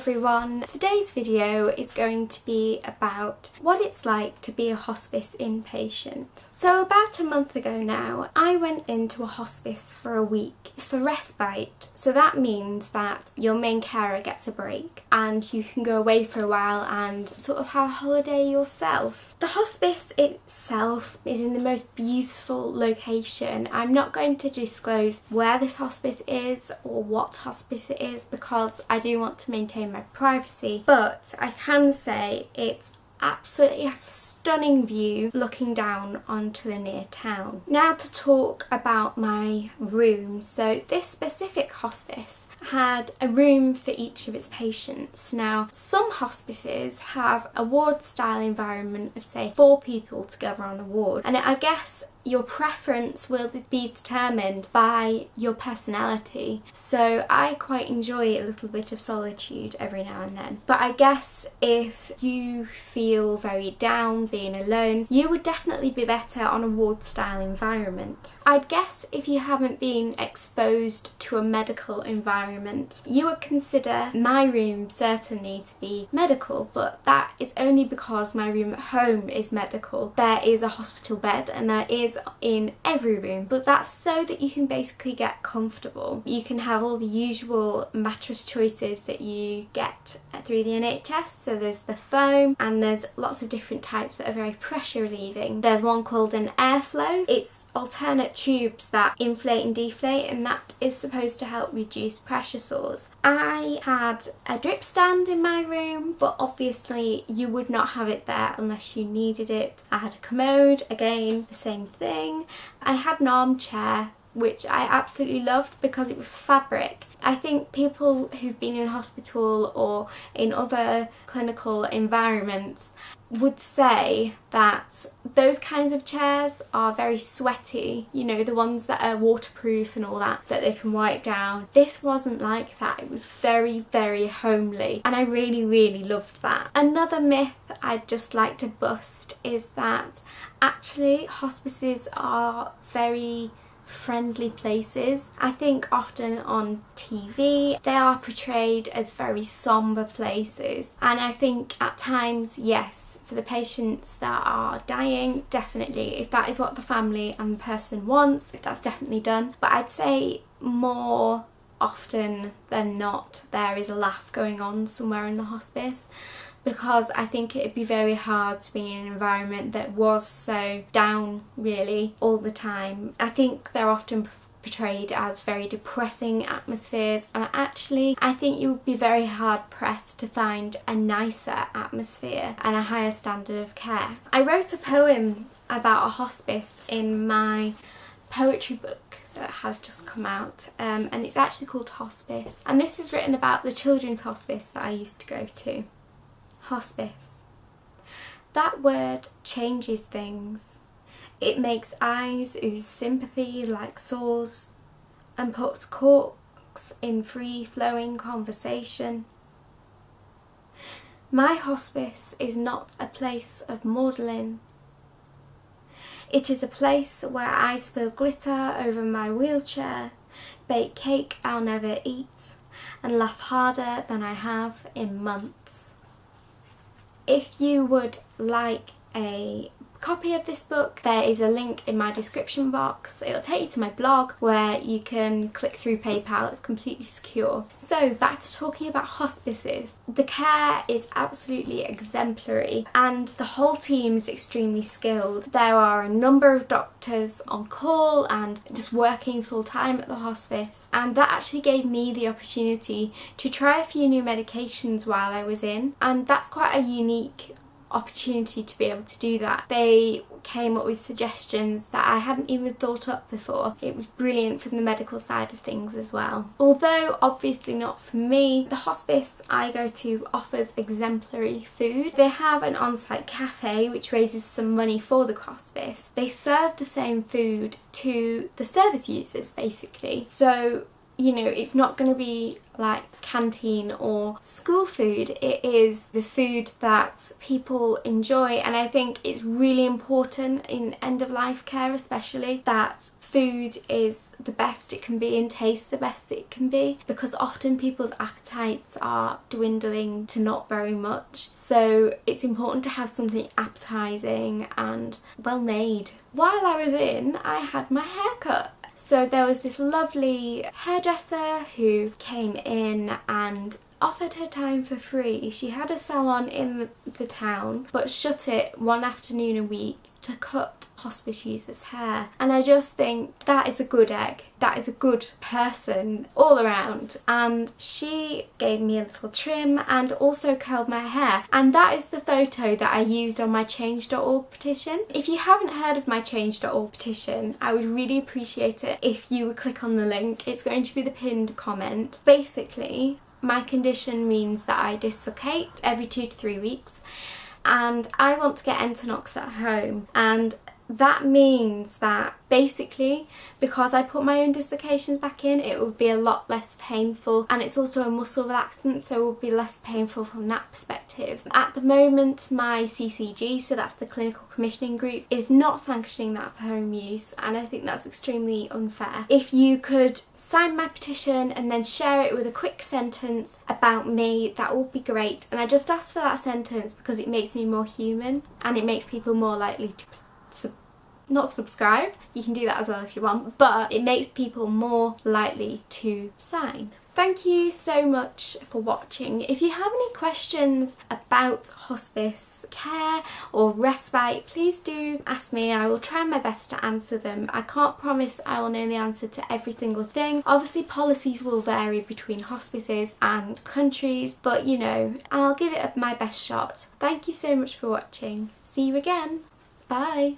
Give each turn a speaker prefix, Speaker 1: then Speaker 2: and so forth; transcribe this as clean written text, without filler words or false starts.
Speaker 1: everyone. Today's video is going to be about what it's like to be a hospice inpatient. So about a month ago now, I went into a hospice for a week for respite. So that means that your main carer gets a break and you can go away for a while and sort of have a holiday yourself. The hospice itself is in the most beautiful location. I'm not going to disclose where this hospice is or what hospice it is because I do want to maintain my privacy, but I can say it absolutely has a stunning view looking down onto the near town. Now to talk about my room. So this specific hospice had a room for each of its patients. Now some hospices have a ward style environment of say 4 people together on a ward, and I guess your preference will be determined by your personality. So I quite enjoy a little bit of solitude every now and then. But I guess if you feel very down being alone, you would definitely be better on a ward style environment. I'd guess if you haven't been exposed to a medical environment, you would consider my room certainly to be medical, but that is only because my room at home is medical. There is a hospital bed and there is in every room, but that's so that you can basically get comfortable. You can have all the usual mattress choices that you get through the NHS. So there's the foam and there's lots of different types that are very pressure relieving. There's one called an airflow. It's alternate tubes that inflate and deflate, and that is supposed to help reduce pressure sores. I had a drip stand in my room, but obviously you would not have it there unless you needed it. I had a commode, again the same thing. I had an armchair which I absolutely loved because it was fabric. I think people who've been in hospital or in other clinical environments would say that those kinds of chairs are very sweaty, you know, the ones that are waterproof and all that they can wipe down. This wasn't like that. It was very, very homely, and I really loved that. Another myth I'd just like to bust is that actually hospices are very friendly places. I think often on TV they are portrayed as very somber places, and I think at times, yes, for the patients that are dying, definitely, if that is what the family and the person wants, that's definitely done. But I'd say more often than not there is a laugh going on somewhere in the hospice, because I think it'd be very hard to be in an environment that was so down really all the time. I think they're often portrayed as very depressing atmospheres, and actually I think you would be very hard pressed to find a nicer atmosphere and a higher standard of care. I wrote a poem about a hospice in my poetry book that has just come out, and it's actually called Hospice, and this is written about the children's hospice that I used to go to. Hospice. That word changes things. It makes eyes ooze sympathy like sores and puts corks in free-flowing conversation. My hospice is not a place of maudlin. It is a place where I spill glitter over my wheelchair, bake cake I'll never eat, and laugh harder than I have in months. If you would like a copy of this book, there is a link in my description box. It'll take you to my blog where you can click through PayPal. It's completely secure. So back to talking about hospices. The care is absolutely exemplary and the whole team is extremely skilled. There are a number of doctors on call and just working full time at the hospice, and that actually gave me the opportunity to try a few new medications while I was in, and that's quite a unique opportunity to be able to do that. They came up with suggestions that I hadn't even thought up before. It was brilliant from the medical side of things as well. Although obviously not for me, the hospice I go to offers exemplary food. They have an on-site cafe which raises some money for the hospice. They serve the same food to the service users basically. So you know, it's not going to be like canteen or school food. It is the food that people enjoy, and I think it's really important in end of life care especially that food is the best it can be and tastes the best it can be, because often people's appetites are dwindling to not very much. So it's important to have something appetizing and well made. While I was in, I had my hair cut. So there was this lovely hairdresser who came in and offered her time for free. She had a salon in the town but shut it one afternoon a week to cut hospice users' hair, and I just think that is a good egg. That is a good person all around, and she gave me a little trim and also curled my hair, and that is the photo that I used on my change.org petition. If you haven't heard of my change.org petition, I would really appreciate it if you would click on the link. It's going to be the pinned comment. Basically, my condition means that I dislocate every 2 to 3 weeks, and I want to get Entonox at home, and that means that basically, because I put my own dislocations back in, it would be a lot less painful, and it's also a muscle relaxant, so it would be less painful from that perspective. At the moment, my CCG, so that's the Clinical Commissioning Group, is not sanctioning that for home use, and I think that's extremely unfair. If you could sign my petition and then share it with a quick sentence about me, that would be great. And I just asked for that sentence because it makes me more human, and it makes people more likely to not subscribe, you can do that as well if you want, but it makes people more likely to sign. Thank you so much for watching. If you have any questions about hospice care or respite, please do ask me. I will try my best to answer them. I can't promise I will know the answer to every single thing. Obviously policies will vary between hospices and countries, but you know, I'll give it my best shot. Thank you so much for watching. See you again. Bye.